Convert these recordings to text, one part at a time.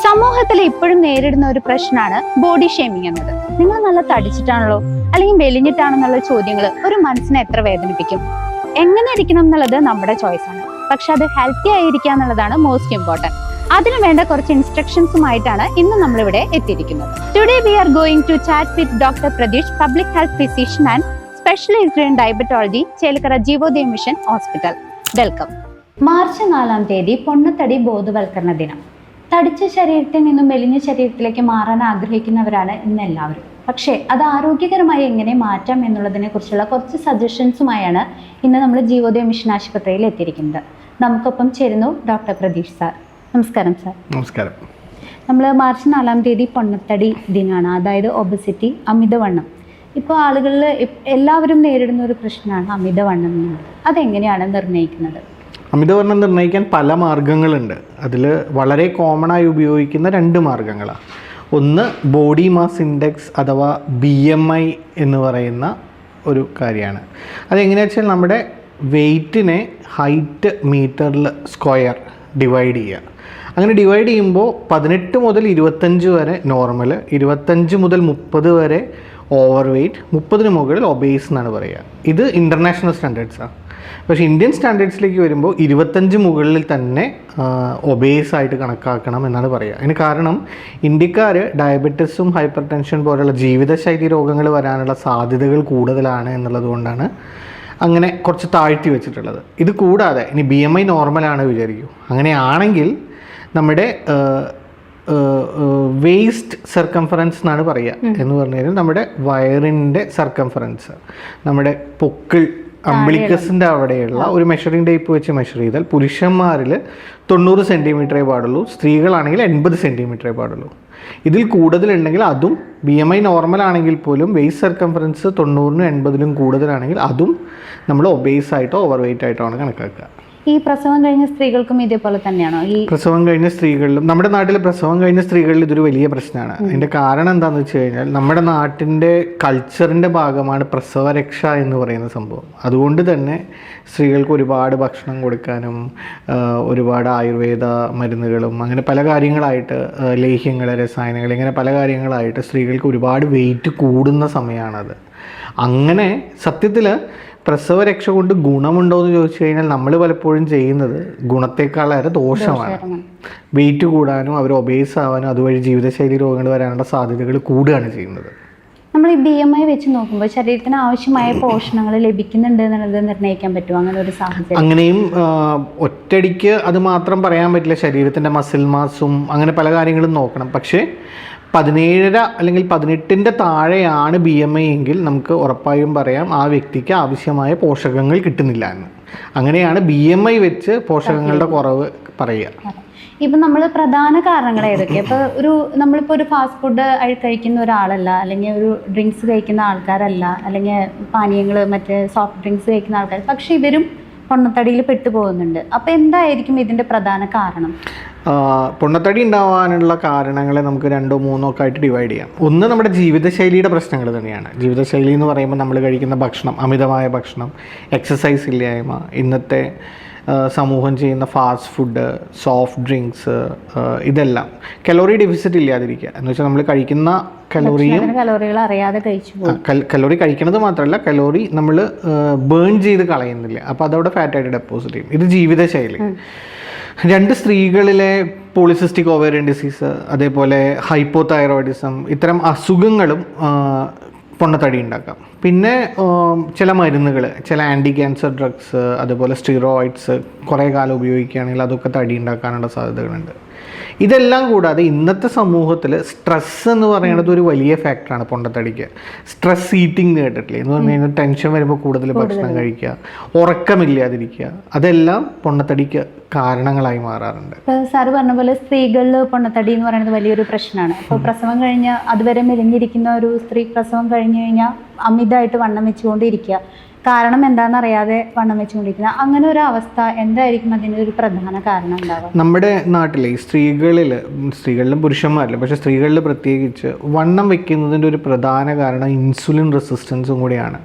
സമൂഹത്തിൽ ഇപ്പോഴും നേരിടുന്ന ഒരു പ്രശ്നമാണ് ബോഡി ഷേമിംഗ് എന്നത്. നിങ്ങൾ നല്ല തടിച്ചിട്ടാണല്ലോ അല്ലെങ്കിൽ മെലിഞ്ഞിട്ടാണെന്നുള്ള ചോദ്യങ്ങൾ ഒരു മനസ്സിനെ എത്ര വേദനിപ്പിക്കും. എങ്ങനെ ഇരിക്കണം എന്നുള്ളത് നമ്മുടെ ചോയ്സ് ആണ്, പക്ഷെ അത് ഹെൽത്തി ആയിരിക്കുക എന്നുള്ളതാണ് മോസ്റ്റ് ഇമ്പോർട്ടൻറ്റ്. അതിനു വേണ്ട കുറച്ച് ഇൻസ്ട്രക്ഷൻസുമായിട്ടാണ് ഇന്ന് നമ്മളിവിടെ എത്തിയിരിക്കുന്നത്. Today we are going to chat with doctor Pratheesh, public health physician and specialized in diabetology, Chelakkara Jeevodaya mission hospital. Welcome. March 4-ാം തീയതി പൊണ്ണത്തടി ബോധവൽക്കരണ ദിനം. തടിച്ച ശരീരത്തിൽ നിന്നും മെലിഞ്ഞ ശരീരത്തിലേക്ക് മാറാൻ ആഗ്രഹിക്കുന്നവരാണ് ഇന്ന് എല്ലാവരും. പക്ഷേ അത് ആരോഗ്യകരമായി എങ്ങനെ മാറ്റാം എന്നുള്ളതിനെ കുറിച്ചുള്ള കുറച്ച് സജഷൻസുമായാണ് ഇന്ന് നമ്മൾ ജീവോദയ മിഷൻ ആശുപത്രിയിൽ എത്തിയിരിക്കുന്നത്. നമുക്കൊപ്പം ചേരുന്നു ഡോക്ടർ പ്രതീഷ് സാർ. നമസ്കാരം സാർ. നമസ്കാരം. നമ്മൾ മാർച്ച് 4-ാം തീയതി പൊണ്ണത്തടി ദിനമാണ്, അതായത് ഒബസിറ്റി, അമിതവണ്ണം. ഇപ്പോൾ ആളുകളിൽ എല്ലാവരും നേരിടുന്ന ഒരു പ്രശ്നമാണ് അമിതവണ്ണം എന്നുള്ളത്. അതെങ്ങനെയാണ് നിർണ്ണയിക്കുന്നത്? അമിതവണ്ണം നിർണ്ണയിക്കാൻ പല മാർഗങ്ങളുണ്ട്. അതിൽ വളരെ കോമൺ ആയി ഉപയോഗിക്കുന്ന 2 മാർഗങ്ങളാണ്. ഒന്ന് ബോഡി മാസ് ഇൻഡെക്സ് അഥവാ BMI എന്ന് പറയുന്ന ഒരു കാര്യമാണ്. അതെങ്ങനെയാണെന്ന് വെച്ചാൽ നമ്മുടെ വെയ്റ്റിനെ ഹൈറ്റ് മീറ്ററിൽ സ്ക്വയർ ഡിവൈഡ് ചെയ്യുക. അങ്ങനെ ഡിവൈഡ് ചെയ്യുമ്പോൾ 18 മുതൽ 25 വരെ നോർമൽ, 25 മുതൽ 30 വരെ ഓവർ വെയ്റ്റ്, 30-ന് മുകളിൽ ഒബേസ് എന്നാണ് പറയുക. ഇത് ഇൻ്റർനാഷണൽ സ്റ്റാൻഡേർഡ്സാണ്. പക്ഷേ ഇന്ത്യൻ സ്റ്റാൻഡേർഡ്സിലേക്ക് വരുമ്പോൾ 25 മുകളിൽ തന്നെ ഒബേസ് ആയിട്ട് കണക്കാക്കണം എന്നാണ് പറയുക. അതിന് കാരണം ഇന്ത്യക്കാർ ഡയബറ്റിസും ഹൈപ്പർ ടെൻഷൻ പോലുള്ള ജീവിതശൈലി രോഗങ്ങൾ വരാനുള്ള സാധ്യതകൾ കൂടുതലാണ് എന്നുള്ളത് കൊണ്ടാണ് അങ്ങനെ കുറച്ച് താഴ്ത്തി വെച്ചിട്ടുള്ളത്. ഇത് കൂടാതെ ഇനി BMI നോർമലാണ് വിചാരിക്കും. അങ്ങനെയാണെങ്കിൽ നമ്മുടെ വേസ്റ്റ് സർക്കംഫറൻസ് എന്നാണ് പറയുക. എന്ന് പറഞ്ഞു കഴിഞ്ഞാൽ നമ്മുടെ വയറിൻ്റെ സർക്കംഫറൻസ്, നമ്മുടെ പൊക്കിൾ അംബ്ലിക്കസിൻ്റെ അവിടെയുള്ള ഒരു മെഷറിംഗ് ടേപ്പ് വെച്ച് മെഷർ ചെയ്താൽ പുരുഷന്മാരിൽ 90 സെൻറ്റിമീറ്ററേ പാടുള്ളൂ, സ്ത്രീകളാണെങ്കിൽ 80 സെൻറ്റിമീറ്ററേ പാടുള്ളൂ. ഇതിൽ കൂടുതലുണ്ടെങ്കിൽ അതും BMI നോർമൽ ആണെങ്കിൽ പോലും വേസ്റ്റ് സർക്കംഫറൻസ് 90-നും 80-നും കൂടുതലാണെങ്കിൽ അതും നമ്മൾ ഒബേസ് ആയിട്ടോ ഓവർ വെയ്റ്റ് ആയിട്ടോ ആണ് കണക്കാക്കുക. ഈ പ്രസവം കഴിഞ്ഞ സ്ത്രീകൾക്കും ഇതേപോലെ തന്നെയാണോ? ഈ പ്രസവം കഴിഞ്ഞ സ്ത്രീകളിലും നമ്മുടെ നാട്ടിൽ പ്രസവം കഴിഞ്ഞ സ്ത്രീകളിൽ ഇതൊരു വലിയ പ്രശ്നമാണ്. അതിൻ്റെ കാരണം എന്താണെന്ന് വെച്ച് കഴിഞ്ഞാൽ നമ്മുടെ നാട്ടിൻ്റെ കൾച്ചറിൻ്റെ ഭാഗമാണ് പ്രസവരക്ഷ എന്ന് പറയുന്ന സംഭവം. അതുകൊണ്ട് തന്നെ സ്ത്രീകൾക്ക് ഒരുപാട് ഭക്ഷണം കൊടുക്കാനും ഒരുപാട് ആയുർവേദ മരുന്നുകളും അങ്ങനെ പല കാര്യങ്ങളായിട്ട്, ലേഹ്യങ്ങൾ, രസായനങ്ങൾ, ഇങ്ങനെ പല കാര്യങ്ങളായിട്ട് സ്ത്രീകൾക്ക് ഒരുപാട് വെയിറ്റ് കൂടുന്ന സമയമാണത്. അങ്ങനെ സത്യത്തിൽ പ്രസവരക്ഷ കൊണ്ട് ഗുണമുണ്ടോ എന്ന് ചോദിച്ചു കഴിഞ്ഞാൽ നമ്മൾ പലപ്പോഴും ചെയ്യുന്നത് ഗുണത്തെക്കാളേറെ ദോഷമാണ്. വെയിറ്റ് കൂടാനും അവർ ഒബേസ് ആവാനും അതുവഴി ജീവിതശൈലി രോഗങ്ങൾ വരാനുള്ള സാധ്യതകൾ കൂടുകയാണ് ചെയ്യുന്നത്. നമ്മൾ ഈ BMI വെച്ച് നോക്കുമ്പോൾ ശരീരത്തിന് ആവശ്യമായ പോഷണങ്ങൾ ലഭിക്കുന്നുണ്ട് എന്നുള്ളത് നിർണ്ണയിക്കാൻ പറ്റുമോ? അങ്ങനെ ഒരു സാഹചര്യം അങ്ങനെയും ഒറ്റയടിക്ക് അത് മാത്രം പറയാൻ പറ്റില്ല. ശരീരത്തിൻ്റെ മസിൽ മാസും അങ്ങനെ പല കാര്യങ്ങളും നോക്കണം. പക്ഷേ 17 അല്ലെങ്കിൽ 18-ൻ്റെ താഴെയാണ് BMI എങ്കിൽ നമുക്ക് ഉറപ്പായും പറയാം ആ വ്യക്തിക്ക് ആവശ്യമായ പോഷകങ്ങൾ കിട്ടുന്നില്ല എന്ന്. അങ്ങനെയാണ് BMI വെച്ച് പോഷകങ്ങളുടെ കുറവ് പറയുക. ഇപ്പം നമ്മൾ പ്രധാന കാരണങ്ങൾ ഏതൊക്കെയാണ്? ഇപ്പോൾ നമ്മളിപ്പോൾ ഒരു ഫാസ്റ്റ് ഫുഡ് കഴിക്കുന്ന ഒരാളല്ല, അല്ലെങ്കിൽ ഒരു ഡ്രിങ്ക്സ് കഴിക്കുന്ന ആൾക്കാരല്ല, അല്ലെങ്കിൽ പാനീയങ്ങൾ മറ്റേ സോഫ്റ്റ് ഡ്രിങ്ക്സ് കഴിക്കുന്ന ആൾക്കാർ, പക്ഷേ ഇവരും പൊണ്ണത്തടിയിൽ പെട്ടുപോകുന്നുണ്ട്. അപ്പോൾ എന്തായിരിക്കും ഇതിൻ്റെ പ്രധാന കാരണം? പൊണ്ണത്തടി ഉണ്ടാവാനുള്ള കാരണങ്ങളെ നമുക്ക് 2-3 ഒക്കെ ആയിട്ട് ഡിവൈഡ് ചെയ്യാം. ഒന്ന് നമ്മുടെ ജീവിതശൈലിയുടെ പ്രശ്നങ്ങൾ തന്നെയാണ്. ജീവിതശൈലി എന്ന് പറയുമ്പോൾ നമ്മൾ കഴിക്കുന്ന ഭക്ഷണം, അമിതമായ ഭക്ഷണം, എക്സസൈസ് ഇല്ലായ്മ, ഇന്നത്തെ സമൂഹം ചെയ്യുന്ന ഫാസ്റ്റ് ഫുഡ്, സോഫ്റ്റ് ഡ്രിങ്ക്സ്, ഇതെല്ലാം കലോറി ഡെഫിസിറ്റ് ഇല്ലാതിരിക്കുക എന്ന് വെച്ചാൽ നമ്മൾ കഴിക്കുന്ന കലോറികൾ അറിയാതെ കലോറി കഴിക്കുന്നത് മാത്രമല്ല കലോറി നമ്മൾ ബേൺ ചെയ്ത് കളയുന്നില്ല. അപ്പോൾ അതവിടെ ഫാറ്റായിട്ട് ഡെപ്പോസിറ്റ് ചെയ്യും. ഇത് ജീവിതശൈലി. 2 സ്ത്രീകളിലെ പോളിസിസ്റ്റിക് ഓവേറിയൻ ഡിസീസ്, അതേപോലെ ഹൈപ്പോതൈറോയിഡിസം, ഇത്തരം അസുഖങ്ങളും പൊണ്ണത്തടി ഉണ്ടാക്കാം. പിന്നെ ചില മരുന്നുകൾ, ചില ആൻറ്റി ക്യാൻസർ ഡ്രഗ്സ്, അതുപോലെ സ്റ്റിറോയിഡ്സ് കുറേ കാലം ഉപയോഗിക്കുകയാണെങ്കിൽ അതൊക്കെ തടി ഉണ്ടാക്കാനുള്ള സാധ്യതകളുണ്ട്. ഇതെല്ലാം കൂടാതെ ഇന്നത്തെ സമൂഹത്തിൽ സ്ട്രെസ് എന്ന് പറയുന്നത് ഒരു വലിയ ഫാക്ടറാണ് പൊണ്ണത്തടിക്ക്. സ്ട്രെസ് ഈറ്റിംഗ് കേട്ടിട്ടില്ലേ? എന്ന് പറഞ്ഞു കഴിഞ്ഞാൽ ടെൻഷൻ വരുമ്പോൾ കൂടുതൽ ഭക്ഷണം കഴിക്കുക, ഉറക്കമില്ലാതിരിക്കുക, അതെല്ലാം പൊണ്ണത്തടിക്ക് കാരണങ്ങളായി മാറാറുണ്ട്. സാറ് പറഞ്ഞ പോലെ സ്ത്രീകളിൽ പൊണ്ണത്തടി എന്ന് പറയുന്നത് വലിയൊരു പ്രശ്നമാണ്. അപ്പോൾ പ്രസവം കഴിഞ്ഞ് അതുവരെ മെലിഞ്ഞിരിക്കുന്ന ഒരു സ്ത്രീ പ്രസവം കഴിഞ്ഞ് കഴിഞ്ഞാൽ അമിതമായിട്ട് വണ്ണം വെച്ചുകൊണ്ടിരിക്കുക. കാരണം എന്താണെന്ന് അറിയാതെ വണ്ണം വെച്ചുകൊണ്ടിരിക്കുന്ന അങ്ങനെ ഒരു അവസ്ഥ എന്തായിരിക്കും അതിനൊരു പ്രധാന കാരണം ഉണ്ടാവുക? നമ്മുടെ നാട്ടിലെ സ്ത്രീകളിലും പുരുഷന്മാരിലും, പക്ഷേ സ്ത്രീകളിൽ പ്രത്യേകിച്ച് വണ്ണം വെക്കുന്നതിൻ്റെ ഒരു പ്രധാന കാരണം ഇൻസുലിൻ റെസിസ്റ്റൻസും കൂടിയാണ്.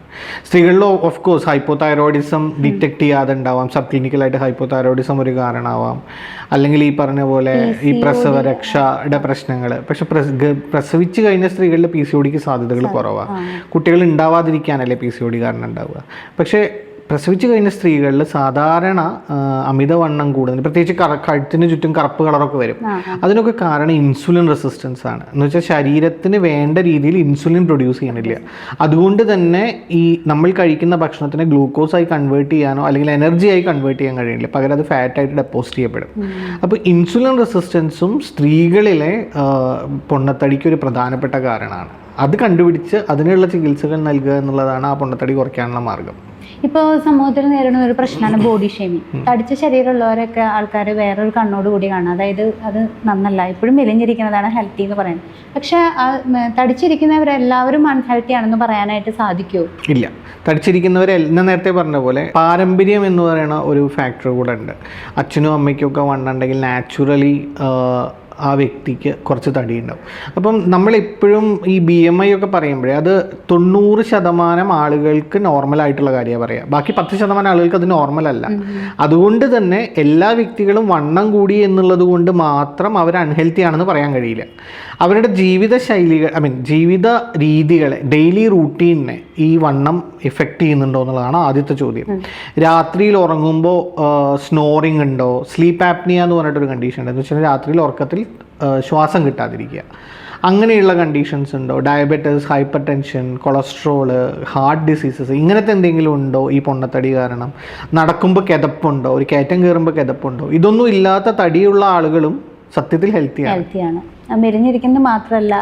സ്ത്രീകളിൽ ഓഫ് കോഴ്സ് ഹൈപ്പോതൈറോയിഡിസം ഡിറ്റക്ട് ചെയ്യാതെ ഉണ്ടാവാം, സബ് ക്ലിനിക്കലായിട്ട് ഹൈപ്പോതൈറോയിഡിസം ഒരു കാരണമാവാം, അല്ലെങ്കിൽ ഈ പറഞ്ഞ പോലെ ഈ പ്രസവരക്ഷയുടെ പ്രശ്നങ്ങൾ. പക്ഷെ പ്രസവിച്ച് കഴിഞ്ഞ സ്ത്രീകളിൽ PCODക്ക് സാധ്യതകൾ കുറവാണ്. കുട്ടികൾ ഉണ്ടാവാതിരിക്കാനല്ലേ PCOD കാരണം ഉണ്ടാവുക. പക്ഷേ പ്രസവിച്ച് കഴിഞ്ഞ സ്ത്രീകളിൽ സാധാരണ അമിതവണ്ണം കൂടുതൽ, പ്രത്യേകിച്ച് കഴുത്തിന് ചുറ്റും കറുപ്പ് കളറൊക്കെ വരും. അതിനൊക്കെ കാരണം ഇൻസുലിൻ റെസിസ്റ്റൻസ് ആണ്. എന്ന് വെച്ചാൽ ശരീരത്തിന് വേണ്ട രീതിയിൽ ഇൻസുലിൻ പ്രൊഡ്യൂസ് ചെയ്യണില്ല. അതുകൊണ്ട് തന്നെ ഈ നമ്മൾ കഴിക്കുന്ന ഭക്ഷണത്തിനെ ഗ്ലൂക്കോസായി കൺവേർട്ട് ചെയ്യാനോ അല്ലെങ്കിൽ എനർജിയായി കൺവേർട്ട് ചെയ്യാൻ കഴിയില്ല, പകരം അത് ഫാറ്റായിട്ട് ഡെപ്പോസിറ്റ് ചെയ്യപ്പെടും. അപ്പോൾ ഇൻസുലിൻ റെസിസ്റ്റൻസും സ്ത്രീകളിലെ പൊണ്ണത്തടിക്ക് ഒരു പ്രധാനപ്പെട്ട കാരണമാണ്. അത് കണ്ടുപിടിച്ച് അതിനുള്ള ചികിത്സകൾ നൽകുക എന്നുള്ളതാണ് ആ പൊണ്ണത്തടി കുറയ്ക്കാനുള്ള മാർഗം. ഇപ്പോൾ സമൂഹത്തിൽ നേരിടുന്ന ഒരു പ്രശ്നമാണ് ബോഡി ഷേമിങ്. തടിച്ച ശരീരമുള്ളവരൊക്കെ ആൾക്കാർ വേറൊരു കണ്ണോട് കൂടി കാണും, അതായത് അത് നന്നല്ല, ഇപ്പോഴും മെലിഞ്ഞിരിക്കുന്നതാണ് ഹെൽത്തി എന്ന് പറയുന്നത്. പക്ഷെ തടിച്ചിരിക്കുന്നവരെല്ലാവരും അൺഹെൽത്തി ആണെന്ന് പറയാനായിട്ട് സാധിക്കുമോ? ഇല്ല. തടിച്ചിരിക്കുന്നവരെല്ലാം നേരത്തെ പറഞ്ഞ പോലെ പാരമ്പര്യം എന്ന് പറയുന്ന ഒരു ഫാക്ടർ കൂടെ ഉണ്ട്. അച്ഛനും അമ്മയ്ക്കും ഒക്കെ വണ്ണുണ്ടെങ്കിൽ നാച്ചുറലി ആ വ്യക്തിക്ക് കുറച്ച് തടിയുണ്ടാവും. അപ്പം നമ്മളെപ്പോഴും ഈ BMI ഒക്കെ പറയുമ്പോഴേ അത് 90% ആളുകൾക്ക് നോർമലായിട്ടുള്ള കാര്യമാണ് പറയുക. ബാക്കി 10% ആളുകൾക്ക് അത് നോർമലല്ല. അതുകൊണ്ട് തന്നെ എല്ലാ വ്യക്തികളും വണ്ണം കൂടി എന്നുള്ളത് കൊണ്ട് മാത്രം അവർ അൺഹെൽത്തി ആണെന്ന് പറയാൻ കഴിയില്ല. അവരുടെ ജീവിത രീതികളെ, ഡെയിലി റൂട്ടീനെ ഈ വണ്ണം എഫക്റ്റ് ചെയ്യുന്നുണ്ടോ എന്നുള്ളതാണ് ആദ്യത്തെ ചോദ്യം. രാത്രിയിൽ ഉറങ്ങുമ്പോൾ സ്നോറിങ് ഉണ്ടോ? സ്ലീപ്പ് ആപ്നിയ എന്ന് പറഞ്ഞിട്ടൊരു കണ്ടീഷൻ ഉണ്ട്. എന്ന് വെച്ചാൽ രാത്രിയിൽ ഉറക്കത്തിൽ ശ്വാസം കിട്ടാതിരിക്കുക. അങ്ങനെയുള്ള കണ്ടീഷൻസ് ഉണ്ടോ? Diabetes, hyper tension, cholesterol, heart diseases, ഇങ്ങനത്തെ എന്തെങ്കിലും ഉണ്ടോ ഈ പൊണ്ണത്തടി കാരണം? നടക്കുമ്പോൾ കിതപ്പുണ്ടോ? ഒരു കയറ്റം കയറുമ്പോൾ കിതപ്പുണ്ടോ? ഇതൊന്നും ഇല്ലാത്ത തടിയുള്ള ആളുകളും സത്യത്തിൽ ഹെൽത്തിയാണ്. മെലിഞ്ഞിരിക്കുന്നത് മാത്രമല്ല.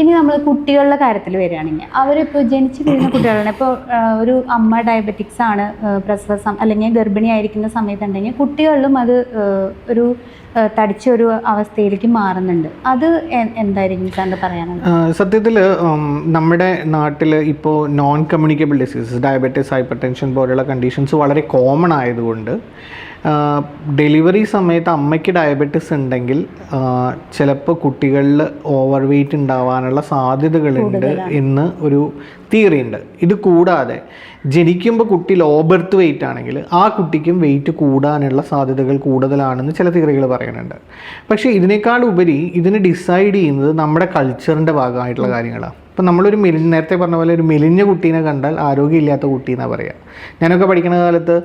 ഇനി നമ്മൾ കുട്ടികളുടെ കാര്യത്തിൽ വരികയാണെങ്കിൽ അവരിപ്പോൾ ജനിച്ചു വീഴുന്ന കുട്ടികളാണ്. ഇപ്പോൾ ഒരു അമ്മ ഡയബറ്റിക്സ് ആണ് പ്രസവം അല്ലെങ്കിൽ ഗർഭിണിയായിരിക്കുന്ന സമയത്തുണ്ടെങ്കിൽ കുട്ടികളിലും അത് ഒരു തടിച്ചൊരു അവസ്ഥയിലേക്ക് മാറുന്നുണ്ട്. അത് എന്തായിരിക്കും സാറിന് പറയാനുള്ളത്? സത്യത്തിൽ നമ്മുടെ നാട്ടിൽ ഇപ്പോൾ non communicable diseases, diabetes, hyper tension പോലെയുള്ള കണ്ടീഷൻസ് വളരെ കോമൺ ആയതുകൊണ്ട് ഡെലിവറി സമയത്ത് അമ്മയ്ക്ക് ഡയബറ്റിസ് ഉണ്ടെങ്കിൽ ചിലപ്പോൾ കുട്ടികളിൽ ഓവർ വെയ്റ്റ് ഉണ്ടാവാനുള്ള സാധ്യതകളുണ്ട് എന്ന് ഒരു തിയറി ഉണ്ട്. ഇത് കൂടാതെ ജനിക്കുമ്പോൾ കുട്ടി ലോ ബർത്ത് വെയിറ്റ് ആണെങ്കിൽ ആ കുട്ടിക്കും വെയിറ്റ് കൂടാനുള്ള സാധ്യതകൾ കൂടുതലാണെന്ന് ചില തിയറികൾ പറയുന്നുണ്ട്. പക്ഷേ ഇതിനേക്കാൾ ഉപരി ഇതിനെ ഡിസൈഡ് ചെയ്യുന്നത് നമ്മുടെ കൾച്ചറിൻ്റെ ഭാഗമായിട്ടുള്ള കാര്യങ്ങളാണ്. ഇപ്പം നമ്മളൊരു നേരത്തെ പറഞ്ഞ പോലെ ഒരു മെലിഞ്ഞ കുട്ടീനെ കണ്ടാൽ ആരോഗ്യമില്ലാത്ത കുട്ടി എന്നാണ് പറയുക. ഞാനൊക്കെ പഠിക്കുന്ന കാലത്ത്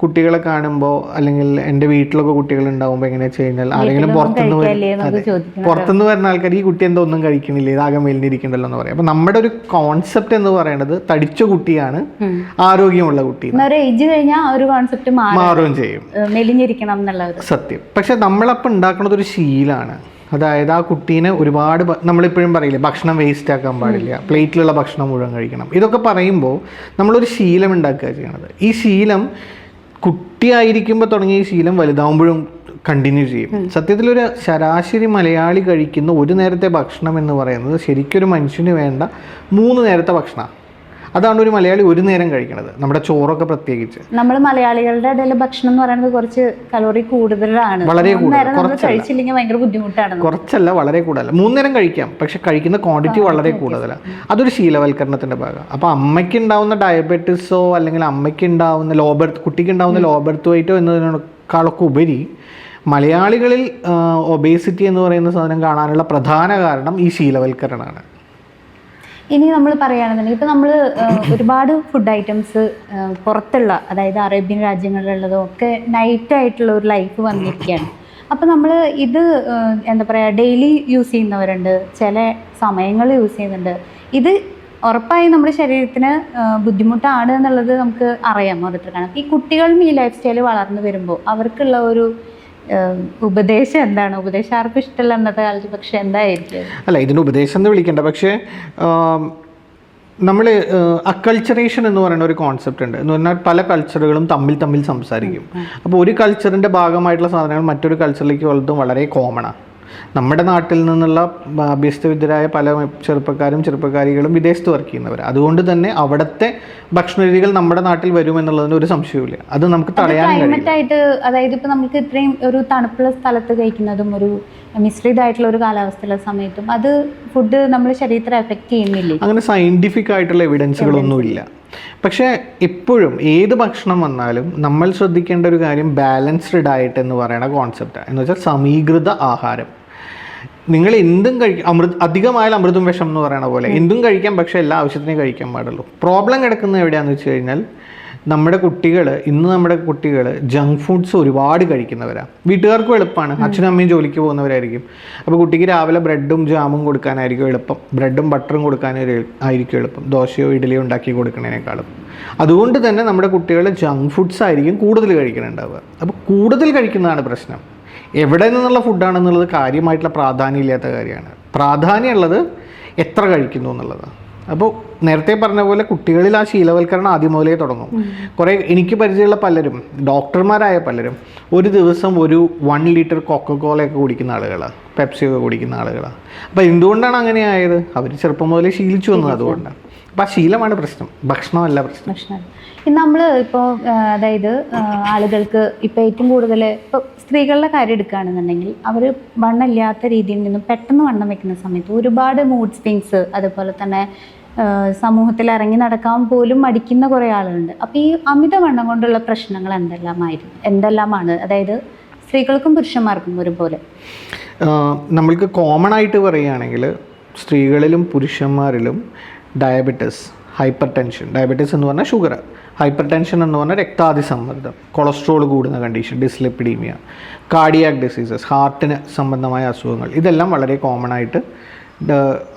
കുട്ടികളെ കാണുമ്പോൾ, അല്ലെങ്കിൽ എൻ്റെ വീട്ടിലൊക്കെ കുട്ടികളുണ്ടാകുമ്പോൾ എങ്ങനെയാ വെച്ച് കഴിഞ്ഞാൽ ആരെങ്കിലും പുറത്തുനിന്ന് വരുന്ന ആൾക്കാർ ഈ കുട്ടി എന്തോ ഒന്നും കഴിക്കണില്ല, ഇതാകെ മെലിഞ്ഞിരിക്കണ്ടല്ലോ എന്ന് പറയും. അപ്പം നമ്മുടെ ഒരു കോൺസെപ്റ്റ് എന്ന് പറയുന്നത് തടിച്ച കുട്ടിയാണ് ആരോഗ്യമുള്ള കുട്ടി. മാറുകയും ചെയ്യും, മെലിഞ്ഞിരിക്കണം എന്നുള്ളത് സത്യം. പക്ഷെ നമ്മളപ്പോൾ ഉണ്ടാക്കുന്നത് ഒരു ശീലമാണ്. അതായത് ആ കുട്ടീനെ ഒരുപാട്, നമ്മളിപ്പോഴും പറയില്ലേ ഭക്ഷണം വേസ്റ്റ് ആക്കാൻ പാടില്ല, പ്ലേറ്റിലുള്ള ഭക്ഷണം മുഴുവൻ കഴിക്കണം. ഇതൊക്കെ പറയുമ്പോൾ നമ്മളൊരു ശീലം ഉണ്ടാക്കുക ചെയ്യണത്. ഈ ശീലം കുട്ടിയായിരിക്കുമ്പോൾ തുടങ്ങിയ ഈ ശീലം വലുതാവുമ്പോഴും കണ്ടിന്യൂ ചെയ്യും. സത്യത്തിലൊരു ശരാശരി മലയാളി കഴിക്കുന്ന ഒരു നേരത്തെ ഭക്ഷണം എന്ന് പറയുന്നത് ശരിക്കൊരു മനുഷ്യന് വേണ്ട 3 നേരത്തെ ഭക്ഷണമാണ്. അതാണ് ഒരു മലയാളി ഒരു നേരം കഴിക്കുന്നത്, നമ്മുടെ ചോറൊക്കെ പ്രത്യേകിച്ച്. നമ്മൾ മലയാളികളുടെ ഇടയിൽ ഭക്ഷണം എന്ന് പറയുന്നത് കുറച്ച് കലോറി കൂടുതലാണ്, വളരെ കൂടുതൽ, കുറച്ചല്ല വളരെ കൂടുതലല്ല. 3 നേരം കഴിക്കാം, പക്ഷെ കഴിക്കുന്ന ക്വാണ്ടിറ്റി വളരെ കൂടുതലാണ്. അതൊരു ശീലവൽക്കരണത്തിന്റെ ഭാഗം. അപ്പോൾ അമ്മയ്ക്ക് ഉണ്ടാവുന്ന ഡയബറ്റിസോ അല്ലെങ്കിൽ കുട്ടിക്ക് ഉണ്ടാവുന്ന ലോ ബർത്ത് വെയിറ്റോ എന്നതിനേക്കാളൊക്കെ ഉപരി മലയാളികളിൽ ഒബേസിറ്റി എന്ന് പറയുന്ന സാധനം കാണാനുള്ള പ്രധാന കാരണം ഈ ശീലവൽക്കരണമാണ്. ഇനി നമ്മൾ പറയുകയാണെന്നുണ്ടെങ്കിൽ ഇപ്പോൾ നമ്മൾ ഒരുപാട് ഫുഡ് ഐറ്റംസ് പുറത്തുള്ള, അതായത് അറേബ്യൻ രാജ്യങ്ങളിലുള്ളതും ഒക്കെ നൈറ്റായിട്ടുള്ള ഒരു ലൈഫ് വന്നിരിക്കുകയാണ്. അപ്പോൾ നമ്മൾ ഇത് എന്താ പറയുക, ഡെയിലി യൂസ് ചെയ്യുന്നവരുണ്ട്, ചില സമയങ്ങളിൽ യൂസ് ചെയ്യുന്നുണ്ട്. ഇത് ഉറപ്പായും നമ്മുടെ ശരീരത്തിന് ബുദ്ധിമുട്ടാണ് എന്നുള്ളത് നമുക്ക് അറിയാം ഓരോരുത്തർക്കാണ്. ഈ കുട്ടികളും ഈ ലൈഫ് സ്റ്റൈൽ വളർന്നു വരുമ്പോൾ അവർക്കുള്ള ഒരു ഉപദേശം എന്താണ്? ഉപദേശം ആർക്കും ഇഷ്ടമല്ല അന്നത്തെ കാലത്ത്, പക്ഷെ എന്തായിരിക്കും? അല്ല, ഇതിന് ഉപദേശം എന്ന് വിളിക്കേണ്ട, പക്ഷേ നമ്മൾ അക്കൾച്ചറേഷൻ എന്ന് പറയുന്ന ഒരു കോൺസെപ്റ്റ് ഉണ്ട്. എന്ന് പറഞ്ഞാൽ പല കൾച്ചറുകളും തമ്മിൽ സംസാരിക്കും. അപ്പോൾ ഒരു കൾച്ചറിൻ്റെ ഭാഗമായിട്ടുള്ള സാധനങ്ങൾ മറ്റൊരു കൾച്ചറിലേക്ക് വലുതും വളരെ കോമണാണ്. നമ്മുടെ നാട്ടിൽ നിന്നുള്ള അഭ്യസ്തവിദ്യരായ പല ചെറുപ്പക്കാരികളും വിദേശത്ത് വർക്ക് ചെയ്യുന്നവർ. അതുകൊണ്ട് തന്നെ അവിടുത്തെ ഭക്ഷണ രീതികൾ നമ്മുടെ നാട്ടിൽ വരുമെന്നുള്ളതിന് ഒരു സംശയവുമില്ല. അത് നമുക്ക് തടയാൻ ക്ലൈമറ്റ് ആയിട്ട്, അതായത് ഇപ്പൊ നമുക്ക് ഇത്രയും ഒരു തണുപ്പുള്ള സ്ഥലത്ത് കഴിക്കുന്നതും ഒരു മിശ്രിതമായിട്ടുള്ള ഒരു കാലാവസ്ഥയുള്ള സമയത്തും അത് ഫുഡ് നമ്മുടെ ശരീരത്തെ എഫക്ട് ചെയ്യുന്നില്ലേ? അങ്ങനെ സയന്റിഫിക് ആയിട്ടുള്ള എവിഡൻസുകളൊന്നുമില്ല. പക്ഷേ എപ്പോഴും ഏത് ഭക്ഷണം വന്നാലും നമ്മൾ ശ്രദ്ധിക്കേണ്ട ഒരു കാര്യം ബാലൻസ്ഡ് ഡയറ്റ് എന്ന് പറയുന്ന കോൺസെപ്റ്റാണ്. എന്ന് വെച്ചാൽ സമീകൃത ആഹാരം. നിങ്ങൾ എന്തും അധികമായാലും അമൃതും വിഷം എന്ന് പറയുന്ന പോലെ എന്തും കഴിക്കാം, പക്ഷേ എല്ലാ ആവശ്യത്തിനും കഴിക്കാൻ പാടുള്ളൂ. പ്രോബ്ലം കിടക്കുന്നത് എവിടെയാണെന്ന് വെച്ച് കഴിഞ്ഞാൽ നമ്മുടെ കുട്ടികൾ ജങ്ക് ഫുഡ്സ് ഒരുപാട് കഴിക്കുന്നവരാണ്. വീട്ടുകാർക്കും എളുപ്പമാണ്, അച്ഛനും അമ്മയും ജോലിക്ക് പോകുന്നവരായിരിക്കും. അപ്പോൾ കുട്ടിക്ക് രാവിലെ ബ്രെഡും ജാമും കൊടുക്കാനായിരിക്കും എളുപ്പം, ബ്രെഡും ബട്ടറും കൊടുക്കാനായിരിക്കും എളുപ്പം, ദോശയോ ഇഡലിയോ ഉണ്ടാക്കി കൊടുക്കുന്നതിനേക്കാളും. അതുകൊണ്ട് തന്നെ നമ്മുടെ കുട്ടികൾ ജങ്ക് ഫുഡ്സ് ആയിരിക്കും കൂടുതൽ കഴിക്കുന്നുണ്ടാവുക. അപ്പോൾ കൂടുതൽ കഴിക്കുന്നതാണ് പ്രശ്നം. എവിടെ നിന്നുള്ള ഫുഡാണെന്നുള്ളത് കാര്യമായിട്ടുള്ള പ്രാധാന്യമില്ലാത്ത കാര്യമാണ്. പ്രാധാന്യമുള്ളത് എത്ര കഴിക്കുന്നു എന്നുള്ളതാണ്. അപ്പോൾ നേരത്തെ പറഞ്ഞ പോലെ കുട്ടികളിൽ ആ ശീലവൽക്കരണം ആദ്യം മുതലേ തുടങ്ങും. കുറേ എനിക്ക് പരിചയമുള്ള പലരും, ഡോക്ടർമാരായ പലരും, ഒരു ദിവസം ഒരു 1 ലിറ്റർ കൊക്കക്കോളയൊക്കെ കുടിക്കുന്ന ആളുകളാണ്, പെപ്സിയൊക്കെ കുടിക്കുന്ന ആളുകളാണ്. അപ്പോൾ എന്തുകൊണ്ടാണ് അങ്ങനെ ആയത്? അവർ ചെറുപ്പം മുതലേ ശീലിച്ചു വന്നത് അതുകൊണ്ടാണ്. അപ്പോൾ ആ ശീലമാണ് പ്രശ്നം, ഭക്ഷണമല്ല പ്രശ്നം. നമ്മൾ ഇപ്പോൾ അതായത് ആളുകൾക്ക് ഇപ്പോൾ ഏറ്റവും കൂടുതൽ ഇപ്പോൾ സ്ത്രീകളുടെ കാര്യം എടുക്കുകയാണെന്നുണ്ടെങ്കിൽ അവർ വണ്ണമില്ലാത്ത രീതിയിൽ നിന്നും പെട്ടെന്ന് വണ്ണം വെക്കുന്ന സമയത്ത് ഒരുപാട് മൂഡ് സ്വിങ്സ്, അതുപോലെ തന്നെ സമൂഹത്തിൽ ഇറങ്ങി നടക്കാൻ പോലും മടിക്കുന്ന കുറേ ആളുകളുണ്ട്. അപ്പോൾ ഈ അമിതവണ്ണം കൊണ്ടുള്ള പ്രശ്നങ്ങൾ എന്തെല്ലാമാണ്, അതായത് സ്ത്രീകൾക്കും പുരുഷന്മാർക്കും ഒരുപോലെ? നമ്മൾക്ക് കോമൺ ആയിട്ട് പറയുകയാണെങ്കിൽ സ്ത്രീകളിലും പുരുഷന്മാരിലും ഡയബറ്റിസ്, ഹൈപ്പർ ടെൻഷൻ, ഡയബറ്റിസ് എന്ന് പറഞ്ഞാൽ ഷുഗർ, ഹൈപ്പർ ടെൻഷൻ എന്ന് പറഞ്ഞാൽ രക്താതിസമ്മർദ്ദം, കൊളസ്ട്രോൾ കൂടുന്ന കണ്ടീഷൻ, ഡിസ്ലിപ്പിഡീമിയ, കാർഡിയാക് ഡിസീസസ്, ഹാർട്ടിന് സംബന്ധമായ അസുഖങ്ങൾ, ഇതെല്ലാം വളരെ കോമൺ ആയിട്ട്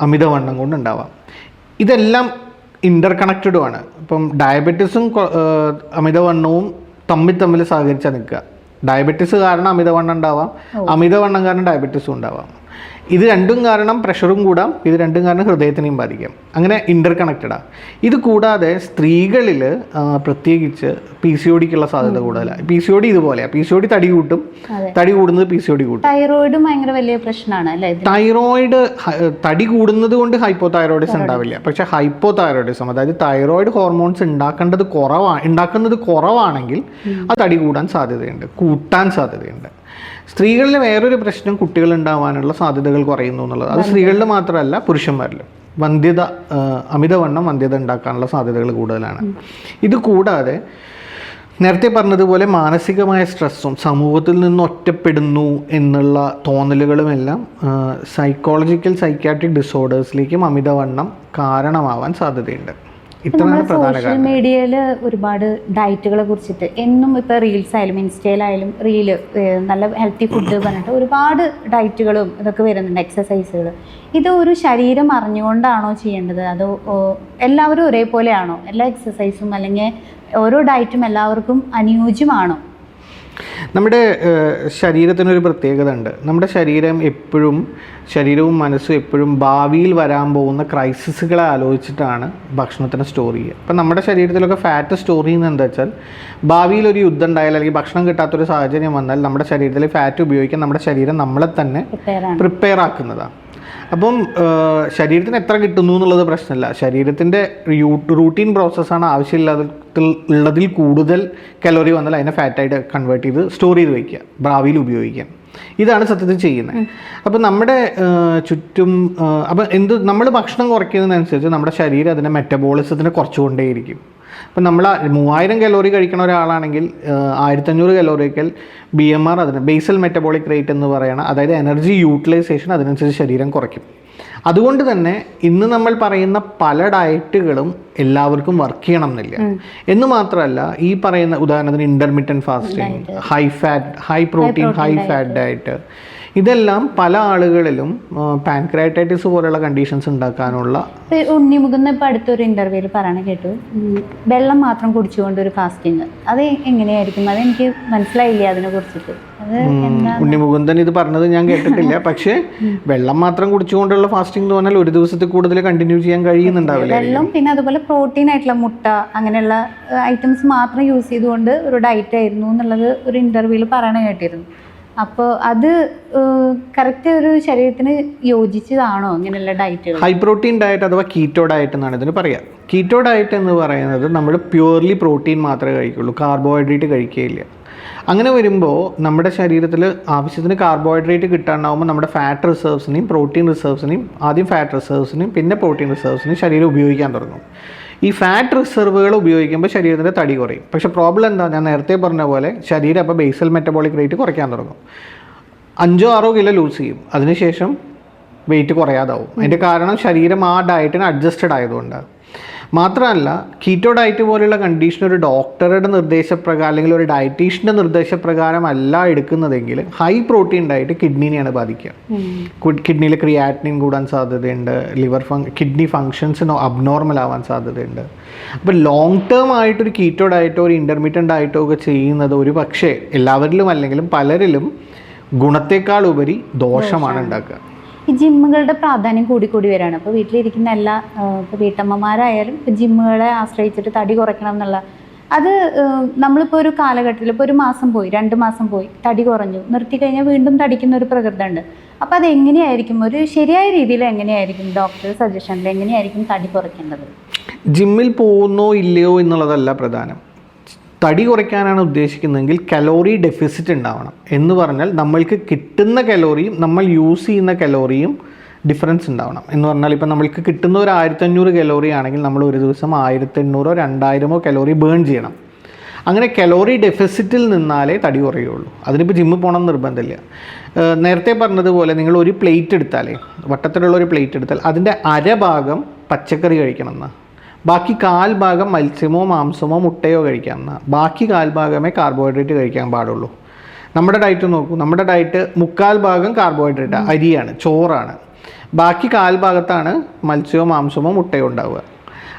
അമിതവണ്ണം കൊണ്ടുണ്ടാവാം. ഇതെല്ലാം ഇൻ്റർ കണക്റ്റഡുമാണ്. ഇപ്പം ഡയബറ്റിസും അമിതവണ്ണവും തമ്മിൽ സഹകരിച്ചാൽ നിൽക്കുക. ഡയബറ്റിസ് കാരണം അമിതവണ്ണം ഉണ്ടാവാം, അമിതവണ്ണം കാരണം ഡയബറ്റിസും ഉണ്ടാവാം. ഇത് രണ്ടും കാരണം പ്രഷറും കൂടാം, ഇത് രണ്ടും കാരണം ഹൃദയത്തിനെയും ബാധിക്കാം. അങ്ങനെ ഇൻ്റർ കണക്റ്റഡാണ്. ഇത് കൂടാതെ സ്ത്രീകളിൽ പ്രത്യേകിച്ച് PCOD സാധ്യത കൂടുതലാണ്. PCOD ഇതുപോലെയാണ്. PCOD തടി കൂട്ടും, തടി കൂടുന്നത് PCOD കൂട്ടും. തൈറോയിഡും ഭയങ്കര വലിയ പ്രശ്നമാണ് അല്ലേ? തൈറോയിഡ് തടി കൂടുന്നത് കൊണ്ട് ഹൈപ്പോതൈറോയിഡിസം ഉണ്ടാവില്ല. പക്ഷേ ഹൈപ്പോതൈറോയിഡിസം, അതായത് തൈറോയിഡ് ഹോർമോൺസ് ഉണ്ടാക്കുന്നത് കുറവാണെങ്കിൽ അത് തടി കൂടാൻ സാധ്യതയുണ്ട്, കൂട്ടാൻ സാധ്യതയുണ്ട്. സ്ത്രീകളിൽ വേറൊരു പ്രശ്നം കുട്ടികൾ ഉണ്ടാവാനുള്ള സാധ്യതകൾ കുറയുന്നു എന്നുള്ളത്. അത് സ്ത്രീകളിൽ മാത്രമല്ല പുരുഷന്മാരിലും അമിതവണ്ണം വന്ധ്യത ഉണ്ടാക്കാനുള്ള സാധ്യതകൾ കൂടുതലാണ്. ഇത് കൂടാതെ നേരത്തെ പറഞ്ഞതുപോലെ മാനസികമായ സ്ട്രെസ്സും സമൂഹത്തിൽ നിന്ന് ഒറ്റപ്പെടുന്നു എന്നുള്ള തോന്നലുകളുമെല്ലാം സൈക്യാട്രിക് ഡിസോർഡേഴ്സിലേക്കും അമിതവണ്ണം കാരണമാവാൻ സാധ്യതയുണ്ട്. ഇത്രയാണ് പ്രധാന സോഷ്യൽ മീഡിയയിൽ ഒരുപാട് ഡയറ്റുകളെ കുറിച്ചിട്ട് എന്നും ഇപ്പോൾ റീൽസ് ആയാലും ഇൻസ്റ്റയിലായാലും നല്ല ഹെൽത്തി ഫുഡ് പറഞ്ഞിട്ട് ഒരുപാട് ഡയറ്റുകളും ഇതൊക്കെ വരുന്നുണ്ട്, എക്സസൈസുകൾ. ഇത് ഒരു ശരീരം അറിഞ്ഞുകൊണ്ടാണോ ചെയ്യേണ്ടത്, അതോ എല്ലാവരും ഒരേപോലെയാണോ? എല്ലാ എക്സസൈസും അല്ലെങ്കിൽ ഓരോ ഡയറ്റും എല്ലാവർക്കും അനുയോജ്യമാണോ? നമ്മുടെ ശരീരത്തിനൊരു പ്രത്യേകത ഉണ്ട്. നമ്മുടെ ശരീരവും മനസ്സും എപ്പോഴും ഭാവിയിൽ വരാൻ പോകുന്ന ക്രൈസിസുകളെ ആലോചിച്ചിട്ടാണ് ഭക്ഷണത്തിനെ സ്റ്റോർ ചെയ്യുക. അപ്പം നമ്മുടെ ശരീരത്തിലൊക്കെ ഫാറ്റ് സ്റ്റോർ ചെയ്യുന്നത് എന്താ വെച്ചാൽ, ഭാവിയിൽ ഒരു യുദ്ധം ഉണ്ടായാൽ അല്ലെങ്കിൽ ഭക്ഷണം കിട്ടാത്തൊരു സാഹചര്യം വന്നാൽ നമ്മുടെ ശരീരത്തിൽ ഫാറ്റ് ഉപയോഗിക്കാൻ നമ്മുടെ ശരീരം നമ്മളെ തന്നെ പ്രിപ്പയർ ആക്കുന്നതാണ്. അപ്പം ശരീരത്തിന് എത്ര കിട്ടുന്നു എന്നുള്ളത് പ്രശ്നമല്ല. ശരീരത്തിൻ്റെ റൂട്ടീൻ പ്രോസസ്സാണ് ആവശ്യമില്ലാത്തതിൽ കൂടുതൽ കലോറി വന്നാൽ അതിനെ ഫാറ്റായിട്ട് കൺവേർട്ട് ചെയ്ത് സ്റ്റോർ ചെയ്ത് വയ്ക്കുക, ഭാവിയിൽ ഉപയോഗിക്കാൻ. ഇതാണ് സത്യത്തിൽ ചെയ്യുന്നത്. അപ്പം നമ്മുടെ ചുറ്റും നമ്മൾ ഭക്ഷണം കുറയ്ക്കുന്നതിനനുസരിച്ച് നമ്മുടെ ശരീരം അതിൻ്റെ മെറ്റബോളിസത്തിനെ കുറച്ചുകൊണ്ടേയിരിക്കും. അപ്പം നമ്മൾ 3000 കലോറി കഴിക്കുന്ന ഒരാളാണെങ്കിൽ 1500 കലോറിക്കൽ BMR, അതിന് ബേസൽ മെറ്റബോളിക് റേറ്റ് എന്ന് പറയുന്ന, അതായത് എനർജി യൂട്ടിലൈസേഷൻ അതിനനുസരിച്ച് ശരീരം കുറയ്ക്കും. അതുകൊണ്ട് തന്നെ ഇന്ന് നമ്മൾ പറയുന്ന പല ഡയറ്റുകളും എല്ലാവർക്കും വർക്ക് ചെയ്യണം എന്നില്ല. എന്ന് മാത്രമല്ല, ഈ പറയുന്ന ഉദാഹരണത്തിന് intermittent fasting, high protein high fat diet, ഇതെല്ലാം പല ആളുകളിലും പാൻക്രിയാറ്റൈറ്റിസ് പോലുള്ള കണ്ടീഷൻസ് ഉണ്ടാക്കാനുള്ള. ഉണ്ണിമുകുന്ന ഇപ്പോൾ അടുത്തൊരു ഇൻ്റർവ്യൂവിൽ പറയണ കേട്ടു, വെള്ളം മാത്രം കുടിച്ചുകൊണ്ട് ഒരു ഫാസ്റ്റിംഗ്, അത് എങ്ങനെയായിരിക്കും? അതെനിക്ക് മനസ്സിലായില്ല അതിനെ കുറിച്ചിട്ട്. ഉണ്ണിമുകുന്ദൻ ഇത് പറഞ്ഞത് ഞാൻ കേട്ടിട്ടില്ല. പക്ഷേ വെള്ളം മാത്രം കുടിച്ചുകൊണ്ടുള്ള ഫാസ്റ്റിംഗ് എന്ന് പറഞ്ഞാൽ ഒരു ദിവസത്തിൽ കൂടുതൽ കണ്ടിന്യൂ ചെയ്യാൻ കഴിയുന്നുണ്ടാവില്ല. വെള്ളം, പിന്നെ അതുപോലെ പ്രോട്ടീൻ ആയിട്ടുള്ള മുട്ട, അങ്ങനെയുള്ള ഐറ്റംസ് മാത്രം യൂസ് ചെയ്തുകൊണ്ട് ഒരു ഡയറ്റ് ആയിരുന്നു എന്നുള്ളത് ഒരു ഇൻ്റർവ്യൂവിൽ പറയണ കേട്ടിരുന്നു. അപ്പോൾ അത് കറക്റ്റ് ഒരു ശരീരത്തിന് യോജിച്ചതാണോ ഇങ്ങനെയുള്ള ഡയറ്റുകൾ? ഹൈ പ്രോട്ടീൻ ഡയറ്റ് അഥവാ കീറ്റോ ഡയറ്റ് എന്നാണ് ഇതിന് പറയുക. കീറ്റോ ഡയറ്റ് എന്ന് പറയുന്നത് നമ്മൾ പ്യുവർലി പ്രോട്ടീൻ മാത്രമേ കഴിക്കുള്ളൂ, കാർബോഹൈഡ്രേറ്റ് കഴിക്കുകയില്ല. അങ്ങനെ വരുമ്പോൾ നമ്മുടെ ശരീരത്തിൽ ആവശ്യത്തിന് കാർബോഹൈഡ്രേറ്റ് കിട്ടാണ്ടാവുമ്പോൾ നമ്മുടെ ഫാറ്റ് റിസർവ്സിനെയും പ്രോട്ടീൻ റിസർവ്സിനെയും, ആദ്യം ഫാറ്റ് റിസർവ്സിനെയും പിന്നെ പ്രോട്ടീൻ റിസർവ്സിനെയും ശരീരം ഉപയോഗിക്കാൻ തുടങ്ങും. ഈ ഫാറ്റ് റിസർവുകൾ ഉപയോഗിക്കുമ്പോൾ ശരീരത്തിൻ്റെ തടി കുറയും. പക്ഷേ പ്രോബ്ലം എന്താ, ഞാൻ നേരത്തെ പറഞ്ഞ പോലെ ശരീരം അപ്പോൾ ബേസൽ മെറ്റബോളിക് റേറ്റ് കുറയ്ക്കാൻ തുടങ്ങും. 5-6 കിലോ ലൂസ് ചെയ്യും, അതിനുശേഷം വെയിറ്റ് കുറയാതാവും. അതിൻ്റെ കാരണം ശരീരം ആ ഡയറ്റിന് അഡ്ജസ്റ്റഡ് ആയതുകൊണ്ടാണ്. മാത്രമല്ല കീറ്റോ ഡയറ്റ് പോലെയുള്ള കണ്ടീഷൻ ഒരു ഡോക്ടറുടെ നിർദ്ദേശപ്രകാരം അല്ലെങ്കിൽ ഒരു ഡയറ്റീഷ്യൻ്റെ നിർദ്ദേശപ്രകാരം അല്ല എടുക്കുന്നതെങ്കിൽ ഹൈ പ്രോട്ടീൻ ഡയറ്റ് കിഡ്നിനെയാണ് ബാധിക്കുക. കിഡ്നിയിൽ ക്രിയാറ്റിനിൻ കൂടാൻ സാധ്യതയുണ്ട്, കിഡ്നി ഫങ്ഷൻസ് അബ്നോർമൽ ആവാൻ സാധ്യതയുണ്ട്. അപ്പോൾ ലോങ് ടേം ആയിട്ടൊരു കീറ്റോ ഡയറ്റോ ഒരു ഇൻ്റർമീഡിയറ്റ് ഡയറ്റോ ഒക്കെ ചെയ്യുന്നത് ഒരു പക്ഷേ എല്ലാവരിലും അല്ലെങ്കിലും പലരിലും ഗുണത്തേക്കാൾ ഉപരി ദോഷമാണ് ഉണ്ടാക്കുക. ഈ ജിമ്മുകളുടെ പ്രാധാന്യം കൂടി വരികയാണ്. അപ്പോൾ വീട്ടിലിരിക്കുന്ന എല്ലാ ഇപ്പോൾ വീട്ടമ്മമാരായാലും ഇപ്പോൾ ജിമ്മുകളെ ആശ്രയിച്ചിട്ട് തടി കുറയ്ക്കണം എന്നുള്ള അത് നമ്മളിപ്പോൾ ഒരു കാലഘട്ടത്തിൽ ഇപ്പോൾ 1 മാസം പോയി 2 മാസം പോയി തടി കുറഞ്ഞു, നിർത്തി കഴിഞ്ഞാൽ വീണ്ടും തടിക്കുന്ന ഒരു പ്രകൃതം ഉണ്ട്. അപ്പോൾ അത് എങ്ങനെയായിരിക്കും, ഒരു ശരിയായ രീതിയിൽ എങ്ങനെയായിരിക്കും ഡോക്ടർ സജഷനിൽ എങ്ങനെയായിരിക്കും തടി കുറയ്ക്കേണ്ടത്? ജിമ്മിൽ പോകുന്നോ ഇല്ലയോ എന്നുള്ളതല്ല പ്രധാനം. തടി കുറയ്ക്കാനാണ് ഉദ്ദേശിക്കുന്നതെങ്കിൽ കലോറി ഡെഫിസിറ്റ് ഉണ്ടാവണം. എന്ന് പറഞ്ഞാൽ നമ്മൾക്ക് കിട്ടുന്ന കലോറിയും നമ്മൾ യൂസ് ചെയ്യുന്ന കലോറിയും ഡിഫറൻസ് ഉണ്ടാവണം. എന്ന് പറഞ്ഞാൽ ഇപ്പോൾ നമ്മൾക്ക് കിട്ടുന്ന ഒരു 1500 കലോറി ആണെങ്കിൽ നമ്മൾ ഒരു ദിവസം 1800 2000 കലോറി ബേൺ ചെയ്യണം. അങ്ങനെ കലോറി ഡെഫിസിറ്റിൽ നിന്നാലേ തടി കുറയുള്ളൂ. അതിനിപ്പോൾ ജിമ്മിൽ പോകണം നിർബന്ധമില്ല. നേരത്തെ പറഞ്ഞതുപോലെ നിങ്ങൾ ഒരു പ്ലേറ്റ് എടുത്താലേ, വട്ടത്തിലുള്ള ഒരു പ്ലേറ്റ് എടുത്താൽ അതിൻ്റെ അരഭാഗം പച്ചക്കറി കഴിക്കണം എന്നാണ്, ബാക്കി 1/4 ഭാഗം മത്സ്യമോ മാംസമോ മുട്ടയോ കഴിക്കാം, ബാക്കി 1/4 ഭാഗമേ കാർബോഹൈഡ്രേറ്റ് കഴിക്കാൻ പാടുള്ളൂ. നമ്മുടെ ഡയറ്റ് നോക്കൂ, നമ്മുടെ ഡയറ്റ് 3/4 ഭാഗം കാർബോഹൈഡ്രേറ്റ് അരിയാണ്, ചോറാണ്, ബാക്കി 1/4 ഭാഗത്താണ് മത്സ്യമോ മാംസമോ മുട്ടയോ ഉണ്ടാവുക.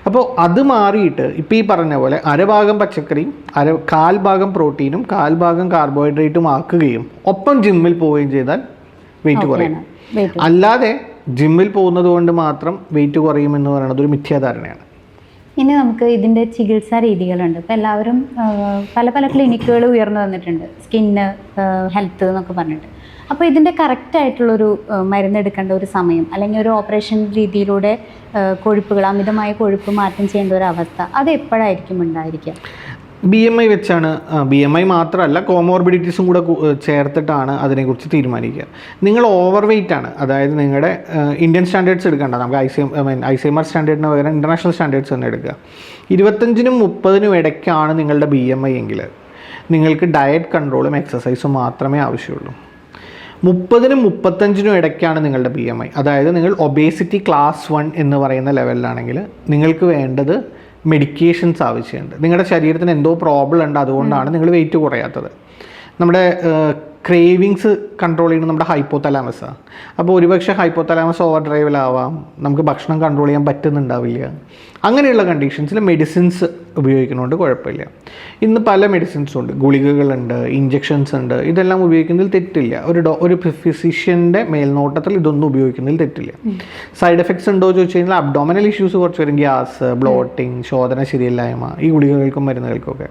അപ്പോൾ അത് മാറിയിട്ട് ഇപ്പോൾ ഈ പറഞ്ഞ പോലെ അരഭാഗം പച്ചക്കറിയും 1/4 ഭാഗം പ്രോട്ടീനും 1/4 ഭാഗം കാർബോഹൈഡ്രേറ്റും ആക്കുകയും ഒപ്പം ജിമ്മിൽ പോവുകയും ചെയ്താൽ വെയിറ്റ് കുറയും. അല്ലാതെ ജിമ്മിൽ പോകുന്നത് കൊണ്ട് മാത്രം വെയിറ്റ് കുറയുമെന്ന് പറയുന്നത് ഒരു മിഥ്യാധാരണയാണ്. ഇനി നമുക്ക് ഇതിൻ്റെ ചികിത്സാ രീതികളുണ്ട്. ഇപ്പോൾ എല്ലാവരും പല ക്ലിനിക്കുകൾ ഉയർന്നു വന്നിട്ടുണ്ട്, സ്കിന്ന് ഹെൽത്ത് എന്നൊക്കെ പറഞ്ഞിട്ട്. അപ്പോൾ ഇതിൻ്റെ കറക്റ്റായിട്ടുള്ളൊരു മരുന്നെടുക്കേണ്ട ഒരു സമയം അല്ലെങ്കിൽ ഒരു ഓപ്പറേഷൻ രീതിയിലൂടെ കൊഴുപ്പുകൾ, അമിതമായ കൊഴുപ്പ് മാറ്റം ചെയ്യേണ്ട ഒരു അവസ്ഥ അത് എപ്പോഴായിരിക്കും ഉണ്ടായിരിക്കുക? BMI വെച്ചാണ്, BMI മാത്രമല്ല കോമോർബിഡിറ്റീസും കൂടെ ചേർത്തിട്ടാണ് അതിനെക്കുറിച്ച് തീരുമാനിക്കുക. നിങ്ങൾ ഓവർ വെയ്റ്റ് ആണ്, അതായത് നിങ്ങളുടെ ഇന്ത്യൻ സ്റ്റാൻഡേർഡ്സ് എടുക്കേണ്ട, നമുക്ക് ICMR സ്റ്റാൻഡേർഡിന് പകരം ഇൻ്റർനാഷണൽ സ്റ്റാൻഡേർഡ്സ് തന്നെ എടുക്കുക. 25-നും 30-നും ഇടയ്ക്കാണ് നിങ്ങളുടെ BMI എങ്കിൽ നിങ്ങൾക്ക് ഡയറ്റ് കൺട്രോളും എക്സസൈസും മാത്രമേ ആവശ്യമുള്ളൂ. 30-നും 35-നും ഇടയ്ക്കാണ് നിങ്ങളുടെ BMI, അതായത് നിങ്ങൾ ഒബേസിറ്റി ക്ലാസ് 1 എന്ന് പറയുന്ന ലെവലിലാണെങ്കിൽ നിങ്ങൾക്ക് വേണ്ടത് മെഡിക്കേഷൻസ് ആവശ്യമുണ്ട്. നിങ്ങളുടെ ശരീരത്തിന് എന്തോ പ്രോബ്ലം ഉണ്ട്, അതുകൊണ്ടാണ് നിങ്ങൾ വെയിറ്റ് കുറയാത്തത്. നമ്മുടെ ക്രേവിങ്സ് കൺട്രോൾ ചെയ്യുന്നത് നമ്മുടെ ഹൈപ്പോതലാമസാണ്. അപ്പോൾ ഒരുപക്ഷെ ഹൈപ്പോതലാമസ് ഓവർ ഡ്രൈവിലാവാം, നമുക്ക് ഭക്ഷണം കൺട്രോൾ ചെയ്യാൻ പറ്റുന്നുണ്ടാവില്ല. അങ്ങനെയുള്ള കണ്ടീഷൻസിൽ മെഡിസിൻസ് ഉപയോഗിക്കുന്നതുകൊണ്ട് കുഴപ്പമില്ല. ഇന്ന് പല മെഡിസിൻസും ഉണ്ട്, ഗുളികകളുണ്ട്, ഇഞ്ചെക്ഷൻസ് ഉണ്ട്. ഇതെല്ലാം ഉപയോഗിക്കുന്നതിൽ തെറ്റില്ല. ഒരു ഫിസിഷ്യൻ്റെ മേൽനോട്ടത്തിൽ ഇതൊന്നും ഉപയോഗിക്കുന്നതിൽ തെറ്റില്ല. സൈഡ് എഫക്ട്സ് ഉണ്ടോ എന്ന് ചോദിച്ചു കഴിഞ്ഞാൽ അബ്ഡോമിനൽ ഇഷ്യൂസ് കുറച്ച് വരും, ഗ്യാസ്, ബ്ലോട്ടിങ്, ശോധന ശരിയല്ലായ്മ, ഈ ഗുളികകൾക്കും മരുന്നുകൾക്കൊക്കെ.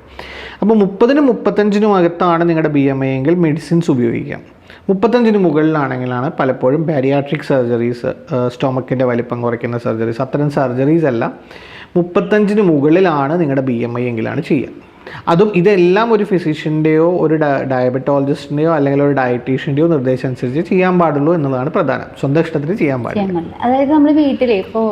അപ്പോൾ 30-നും 35-നും അകത്താണ് നിങ്ങളുടെ BMI എങ്കിൽ മെഡിസിൻസ് ഉപയോഗിക്കാം. 35-ന് മുകളിലാണെങ്കിലാണ് പലപ്പോഴും ബാരിയാട്രിക് സർജറീസ്, സ്റ്റൊമക്കിൻ്റെ വലിപ്പം കുറയ്ക്കുന്ന സർജറീസ്, അത്തരം സർജറീസ് എല്ലാം 35-ന് മുകളിലാണ് നിങ്ങളുടെ BMI എങ്കിലാണ് ചെയ്യുക. അതും ഇതെല്ലാം ഒരു ഫിസിഷ്യൻ്റെയോ ഒരു ഡയബറ്റോളജിസ്റ്റിൻ്റെയോ അല്ലെങ്കിൽ ഒരു ഡയറ്റീഷ്യൻ്റെയോ നിർദ്ദേശം അനുസരിച്ച് ചെയ്യാൻ പാടുള്ളൂ എന്നുള്ളതാണ് പ്രധാനം. സ്വന്തം ഇഷ്ടത്തിന് ചെയ്യാൻ പാടില്ല. അതായത് നമ്മൾ വീട്ടിൽ ഇപ്പോൾ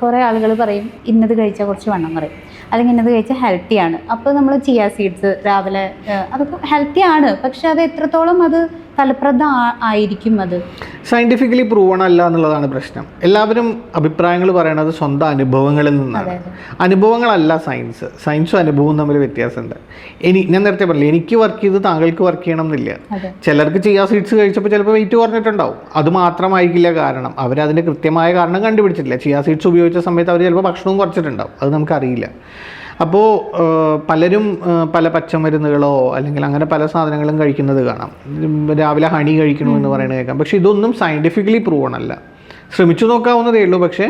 കുറേ ആളുകൾ പറയും ഇന്നത് കഴിച്ചാൽ കുറച്ച് വണ്ണം പറയും, അല്ലെങ്കിൽ ഇന്നത് കഴിച്ചാൽ ഹെൽത്തിയാണ്. അപ്പോൾ നമ്മൾ ചിയ സീഡ്സ് രാവിലെ, അതൊക്കെ ഹെൽത്തി ആണ്, പക്ഷെ അത് എത്രത്തോളം അത് ഫലപ്രദം ആയിരിക്കും? അത് സയൻറ്റിഫിക്കലി പ്രൂവൺ അല്ല എന്നുള്ളതാണ് പ്രശ്നം. എല്ലാവരും അഭിപ്രായങ്ങൾ പറയണത് സ്വന്തം അനുഭവങ്ങളിൽ നിന്നാണ്. അനുഭവങ്ങളല്ല സയൻസ്. സയൻസും അനുഭവവും തമ്മിൽ വ്യത്യാസമുണ്ട്. ഞാൻ നേരത്തെ പറഞ്ഞില്ല, എനിക്ക് വർക്ക് ചെയ്ത് താങ്കൾക്ക് വർക്ക് ചെയ്യണം എന്നില്ല. ചിലർക്ക് ചിയ സീഡ്സ് കഴിച്ചപ്പോൾ ചിലപ്പോൾ വെയിറ്റ് കുറഞ്ഞിട്ടുണ്ടാവും. അത് മാത്രമായിരിക്കില്ല കാരണം, അവരതിൻ്റെ കൃത്യമായ കാരണം കണ്ടുപിടിച്ചിട്ടില്ല. ചിയ സീഡ്സ് ഉപയോഗിച്ച സമയത്ത് അവർ ചിലപ്പോൾ ഭക്ഷണവും കുറച്ചിട്ടുണ്ടാവും, അത് നമുക്കറിയില്ല. അപ്പോൾ പലരും പല പച്ചമരുന്നുകളോ അല്ലെങ്കിൽ അങ്ങനെ പല സാധനങ്ങളും കഴിക്കുന്നത് കാണാം. രാവിലെ ഹണി കഴിക്കണമെന്ന് പറയുന്നത് കേൾക്കാം. പക്ഷേ ഇതൊന്നും സയൻറ്റിഫിക്കലി പ്രൂവൺ അല്ല. ശ്രമിച്ചു നോക്കാവുന്നതേ ഉള്ളൂ. പക്ഷേ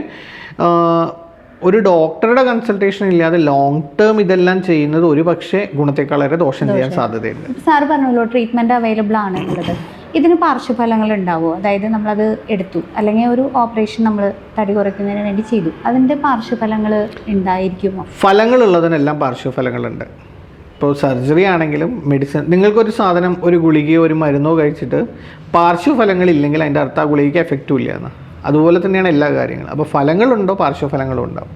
ഒരു ഡോക്ടറുടെ കൺസൾട്ടേഷൻ ഇല്ലാതെ ലോങ് ടേം ഇതെല്ലാം ചെയ്യുന്നത് ഒരു പക്ഷേ ഗുണത്തെക്കാളേറെ ദോഷം ചെയ്യാൻ സാധ്യതയുണ്ട്. സാറ് പറഞ്ഞല്ലോ ട്രീറ്റ്മെൻറ്റ് അവൈലബിൾ ആണ് എന്നുള്ളത്. ഇതിന് പാർശ്വഫലങ്ങൾ ഉണ്ടാവുമോ? അതായത് നമ്മളത് എടുത്തു, അല്ലെങ്കിൽ ഒരു ഓപ്പറേഷൻ നമ്മൾ തടി കുറയ്ക്കുന്നതിന് വേണ്ടി ചെയ്തു, അതിൻ്റെ പാർശ്വഫലങ്ങൾ ഉണ്ടായിരിക്കുമോ? ഫലങ്ങളുള്ളതിനെല്ലാം പാർശ്വഫലങ്ങളുണ്ട്. ഇപ്പോൾ സർജറി ആണെങ്കിലും മെഡിസിൻ, നിങ്ങൾക്കൊരു സാധനം, ഒരു ഗുളികയോ ഒരു മരുന്നോ കഴിച്ചിട്ട് പാർശ്വഫലങ്ങളില്ലെങ്കിൽ അതിൻ്റെ അർത്ഥം ആ ഗുളികയ്ക്ക് എഫക്റ്റും ഇല്ല എന്ന്. അതുപോലെ തന്നെയാണ് എല്ലാ കാര്യങ്ങളും. അപ്പോൾ ഫലങ്ങളുണ്ടോ പാർശ്വഫലങ്ങളും ഉണ്ടാവും.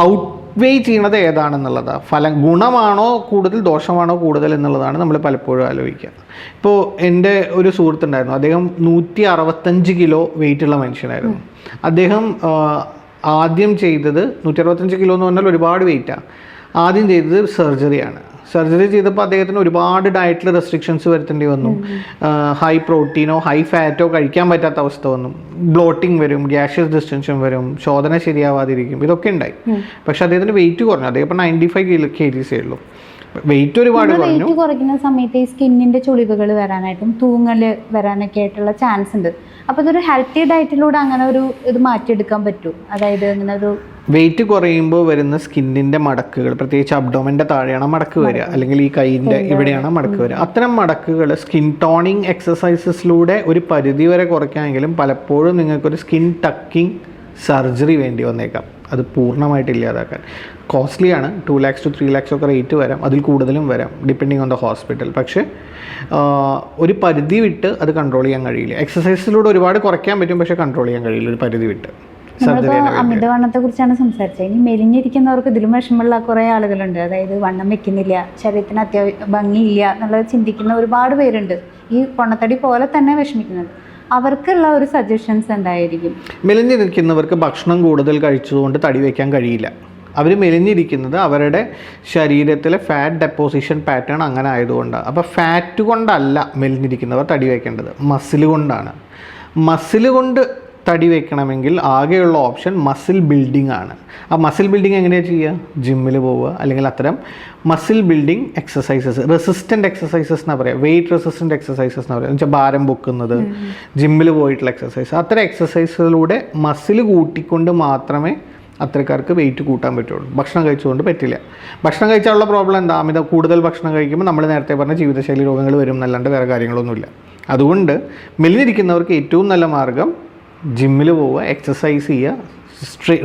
ഔട്ട്വേ ചെയ്യണത് ഏതാണെന്നുള്ളതാണ്. ഗുണമാണോ കൂടുതൽ ദോഷമാണോ കൂടുതൽ എന്നുള്ളതാണ് നമ്മൾ പലപ്പോഴും ആലോചിക്കുക. ഇപ്പോൾ എൻ്റെ ഒരു സുഹൃത്തുണ്ടായിരുന്നു, അദ്ദേഹം 165 കിലോ വെയിറ്റുള്ള മനുഷ്യനായിരുന്നു. അദ്ദേഹം ആദ്യം ചെയ്തത് 165 കിലോ എന്ന് പറഞ്ഞാൽ ഒരുപാട് വെയിറ്റാണ്. ആദ്യം ചെയ്തത് സർജറിയാണ്. സർജറി ചെയ്തപ്പോൾ അദ്ദേഹത്തിന് ഒരുപാട് ഡയറ്റിൽ റെസ്ട്രിക്ഷൻസ് വരുത്തേണ്ടി വന്നു. ഹൈ പ്രോട്ടീനോ ഹൈ ഫാറ്റോ കഴിക്കാൻ പറ്റാത്ത അവസ്ഥ വന്നു. ബ്ലോട്ടിങ് വരും, ഗ്യാഷ്യസ് ഡിസ്റ്റൻഷൻ വരും, ശോധന ശരിയാവാതിരിക്കും, ഇതൊക്കെ ഉണ്ടായി. പക്ഷെ അദ്ദേഹത്തിന് വെയിറ്റ് കുറഞ്ഞു. അദ്ദേഹം ഇപ്പോൾ 95 kgs ഉള്ളൂ. വെയിറ്റ് ഒരുപാട് കുറഞ്ഞു. വെയിറ്റ് കുറയ്ക്കുന്ന സമയത്ത് ഈ സ്കിന്നിൻ്റെ ചുളിവുകൾ വരാനായിട്ടും തൂങ്ങൽ വരാനൊക്കെ ആയിട്ടുള്ള ചാൻസ് ഉണ്ട്. അപ്പോൾ ഇതൊരു ഹെൽത്തി ഡയറ്റിലൂടെ അങ്ങനെ ഒരു ഇത് മാറ്റിയെടുക്കാൻ പറ്റും. അതായത് അങ്ങനെ ഒരു വെയിറ്റ് കുറയുമ്പോൾ വരുന്ന സ്കിന്നിൻ്റെ മടക്കുകൾ, പ്രത്യേകിച്ച് അബ്ഡോമൻ്റെ താഴെയാണ് മടക്ക് വരിക, അല്ലെങ്കിൽ ഈ കൈയിൻ്റെ ഇവിടെയാണ് മടക്ക് വരിക. അത്തരം മടക്കുകൾ സ്കിൻ ടോണിങ് എക്സസൈസസിലൂടെ ഒരു പരിധി വരെ കുറയ്ക്കാമെങ്കിലും പലപ്പോഴും നിങ്ങൾക്കൊരു സ്കിൻ ടക്കിങ് സർജറി വേണ്ടി വന്നേക്കാം. അത് പൂർണ്ണമായിട്ട് ഇല്ലാതാക്കാൻ കോസ്റ്റ്ലിയാണ്. 2 lakhs to 3 lakhs ഒക്കെ റേറ്റ് വരാം, അതിൽ കൂടുതലും വരാം, ഡിപ്പെൻഡിങ് ഓൺ ദ ഹോസ്പിറ്റൽ. പക്ഷേ ഒരു പരിധി വിട്ട് അത് കൺട്രോൾ ചെയ്യാൻ കഴിയില്ല. എക്സസൈസിലൂടെ ഒരുപാട് കുറയ്ക്കാൻ പറ്റും, പക്ഷേ കൺട്രോൾ ചെയ്യാൻ കഴിയില്ല ഒരു പരിധി വിട്ട്. അമിതവണ്ണത്തെ കുറിച്ചാണ് സംസാരിച്ചത്. ഇനി മെലിഞ്ഞിരിക്കുന്നവർക്ക് ഇതിലും വിഷമമുള്ള കുറേ ആളുകളുണ്ട്. അതായത് വണ്ണം വെക്കുന്നില്ല, ശരീരത്തിന് അത്യാവശ്യം ഭംഗിയില്ല എന്നുള്ളത് ചിന്തിക്കുന്ന ഒരുപാട് പേരുണ്ട്. ഈ പൊണ്ണത്തടി പോലെ തന്നെ വിഷമിക്കുന്നത്. അവർക്കുള്ള ഒരു സജഷൻസ് എന്തായിരിക്കും? മെലിഞ്ഞിരിക്കുന്നവർക്ക് ഭക്ഷണം കൂടുതൽ കഴിച്ചതുകൊണ്ട് തടി വയ്ക്കാൻ കഴിയില്ല. അവർ മെലിഞ്ഞിരിക്കുന്നത് അവരുടെ ശരീരത്തിലെ ഫാറ്റ് ഡെപ്പോസിഷൻ പാറ്റേൺ അങ്ങനെ ആയതുകൊണ്ടാണ്. അപ്പോൾ ഫാറ്റ് കൊണ്ടല്ല മെലിഞ്ഞിരിക്കുന്നവർ തടി വയ്ക്കേണ്ടത്, മസിൽ കൊണ്ടാണ്. മസിൽ കൊണ്ട് തടി വയ്ക്കണമെങ്കിൽ ആകെയുള്ള ഓപ്ഷൻ മസിൽ ബിൽഡിംഗ് ആണ്. ആ മസിൽ ബിൽഡിംഗ് എങ്ങനെയാണ് ചെയ്യുക? ജിമ്മിൽ പോവുക, അല്ലെങ്കിൽ അത്തരം muscle building exercises, resistant exercises എന്നാണ് പറയുക, വെയിറ്റ് റെസിസ്റ്റൻ്റ് എക്സസൈസസ് എന്ന് പറയുക. എന്നുവെച്ചാൽ ഭാരം പൊക്കുന്നത്, ജിമ്മിൽ പോയിട്ടുള്ള എക്സസൈസ്, അത്തരം എക്സസൈസുകളിലൂടെ മസിൽ കൂട്ടിക്കൊണ്ട് മാത്രമേ അത്തരക്കാർക്ക് വെയിറ്റ് കൂട്ടാൻ പറ്റുള്ളൂ. ഭക്ഷണം കഴിച്ചുകൊണ്ട് പറ്റില്ല. ഭക്ഷണം കഴിച്ചാലുള്ള പ്രോബ്ലം എന്താ? കൂടുതൽ ഭക്ഷണം കഴിക്കുമ്പോൾ നമ്മൾ നേരത്തെ പറഞ്ഞ ജീവിതശൈലി രോഗങ്ങൾ വരും എന്നല്ലാണ്ട് വേറെ കാര്യങ്ങളൊന്നുമില്ല. അതുകൊണ്ട് മെലിഞ്ഞിരിക്കുന്നവർക്ക് ഏറ്റവും നല്ല മാർഗ്ഗം ജിമ്മിൽ പോവുക, എക്സസൈസ് ചെയ്യുക,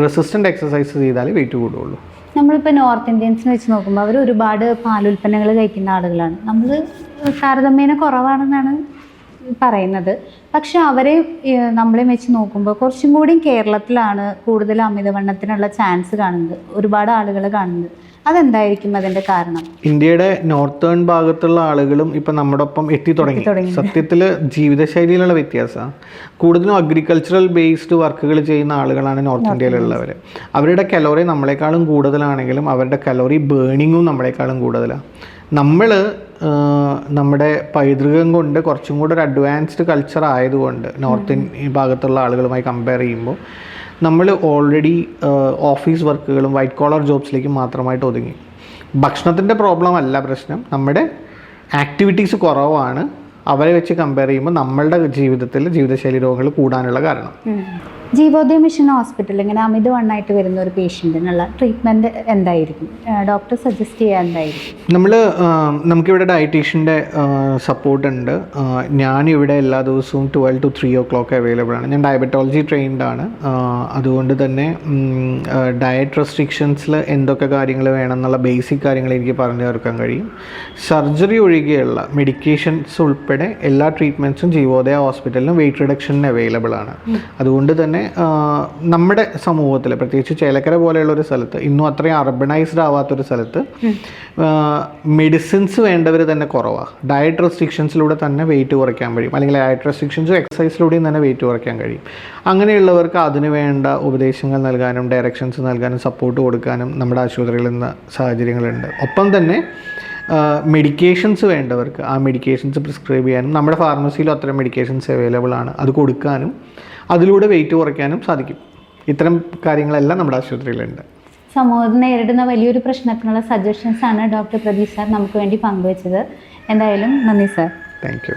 റെസിസ്റ്റൻ്റ് എക്സസൈസ് ചെയ്താലേ വെയിറ്റ് കൂടുകയുള്ളൂ. നമ്മളിപ്പോൾ നോർത്ത് ഇന്ത്യൻസിനെ വെച്ച് നോക്കുമ്പോൾ അവർ ഒരുപാട് പാലുൽപ്പന്നങ്ങൾ കഴിക്കുന്ന ആളുകളാണ്. നമ്മൾ താരതമ്യേന കുറവാണെന്നാണ് പറയുന്നത്. പക്ഷെ അവരെ നമ്മളെ വെച്ച് നോക്കുമ്പോൾ കുറച്ചും കൂടി കേരളത്തിലാണ് കൂടുതൽ അമിതവണ്ണത്തിനുള്ള ചാൻസ് കാണുന്നത്, ഒരുപാട് ആളുകൾ കാണുന്നത്. അതെന്തായിരിക്കും അതിൻ്റെ കാരണം? ഇന്ത്യയുടെ നോർത്തേൺ ഭാഗത്തുള്ള ആളുകളും ഇപ്പം നമ്മുടെ ഒപ്പം എത്തിത്തുടങ്ങി. സത്യത്തിൽ ജീവിതശൈലിയിലുള്ള വ്യത്യാസമാണ്. കൂടുതലും അഗ്രികൾച്ചറൽ ബേസ്ഡ് വർക്കുകൾ ചെയ്യുന്ന ആളുകളാണ് നോർത്ത് ഇന്ത്യയിലുള്ളവർ. അവരുടെ കലോറി നമ്മളെക്കാളും കൂടുതലാണെങ്കിലും അവരുടെ കലോറി ബേണിങ്ങും നമ്മളെക്കാളും കൂടുതലാണ്. നമ്മൾ നമ്മുടെ പൈതൃകം കൊണ്ട് കുറച്ചും കൂടെ ഒരു അഡ്വാൻസ്ഡ് കൾച്ചർ ആയതുകൊണ്ട് നോർത്ത് ഇന്ത്യൻ ഭാഗത്തുള്ള ആളുകളുമായി കമ്പയർ ചെയ്യുമ്പോൾ നമ്മൾ ഓൾറെഡി ഓഫീസ് വർക്കുകളും വൈറ്റ് കോളർ ജോബ്സിലേക്ക് മാത്രമായിട്ട് ഒതുങ്ങി. ഭക്ഷണത്തിൻ്റെ പ്രോബ്ലം അല്ല പ്രശ്നം, നമ്മുടെ ആക്ടിവിറ്റീസ് കുറവാണ് അവരെ വെച്ച് കമ്പയർ ചെയ്യുമ്പോൾ നമ്മളുടെ ജീവിതത്തിൽ ജീവിതശൈലി രോഗങ്ങൾ കൂടാനുള്ള കാരണം. ജീവോദയ മിഷൻ ഹോസ്പിറ്റലിൽ ഇങ്ങനെ അമിതവണ്ണമായിട്ട് വരുന്ന ഒരു പേഷ്യൻറ്റിനുള്ള ട്രീറ്റ്മെൻറ്റ് എന്തായിരിക്കും? ഡോക്ടർ സജസ്റ്റ് ചെയ്യുക എന്തായിരിക്കും? നമുക്കിവിടെ ഡയറ്റീഷ്യൻ്റെ സപ്പോർട്ട് ഉണ്ട്. ഞാനിവിടെ എല്ലാ ദിവസവും 12 to 3 o'clock അവൈലബിൾ ആണ്. ഞാൻ ഡയബറ്റോളജി ട്രെയിൻഡ് ആണ്. അതുകൊണ്ട് തന്നെ ഡയറ്റ് റെസ്ട്രിക്ഷൻസിൽ എന്തൊക്കെ കാര്യങ്ങൾ വേണമെന്നുള്ള ബേസിക് കാര്യങ്ങൾ എനിക്ക് പറഞ്ഞു തീർക്കാൻ കഴിയും. സർജറി ഒഴികെയുള്ള മെഡിക്കേഷൻസ് ഉൾപ്പെടെ എല്ലാ ട്രീറ്റ്മെൻറ്റ്സും ജീവോദയ ഹോസ്പിറ്റലിലും വെയിറ്റ് റിഡക്ഷന് അവൈലബിൾ ആണ്. അതുകൊണ്ട് തന്നെ നമ്മുടെ സമൂഹത്തിൽ, പ്രത്യേകിച്ച് ചേലക്കര പോലെയുള്ള ഒരു സ്ഥലത്ത്, ഇന്നും അത്രയും അർബണൈസ്ഡ് ആവാത്തൊരു സ്ഥലത്ത് മെഡിസിൻസ് വേണ്ടവർ തന്നെ കുറവാണ്. ഡയറ്റ് റെസ്ട്രിക്ഷൻസിലൂടെ തന്നെ വെയിറ്റ് കുറയ്ക്കാൻ കഴിയും, അല്ലെങ്കിൽ ഡയറ്റ് റെസ്ട്രിക്ഷൻസും എക്സസൈസിലൂടെയും തന്നെ വെയിറ്റ് കുറയ്ക്കാൻ കഴിയും. അങ്ങനെയുള്ളവർക്ക് അതിന് വേണ്ട ഉപദേശങ്ങൾ നൽകാനും ഡയറക്ഷൻസ് നൽകാനും സപ്പോർട്ട് കൊടുക്കാനും നമ്മുടെ ആശുപത്രിയിൽ നിന്ന് സാഹചര്യങ്ങളുണ്ട്. ഒപ്പം തന്നെ മെഡിക്കേഷൻസ് വേണ്ടവർക്ക് ആ മെഡിക്കേഷൻസ് പ്രിസ്ക്രൈബ് ചെയ്യാനും നമ്മുടെ ഫാർമസിയിലും അത്തരം മെഡിക്കേഷൻസ് അവൈലബിൾ ആണ്, അത് കൊടുക്കാനും അതിലൂടെ വെയിറ്റ് കുറയ്ക്കാനും സാധിക്കും. ഇത്തരം കാര്യങ്ങളെല്ലാം നമ്മുടെ ആശുപത്രിയിലുണ്ട്. സമൂഹം നേരിടുന്ന വലിയൊരു പ്രശ്നത്തിനുള്ള സജഷൻസാണ് ഡോക്ടർ പ്രദീപ് സാർ നമുക്ക് വേണ്ടി പങ്കുവച്ചത്. എന്തായാലും നന്ദി സാർ. Thank you.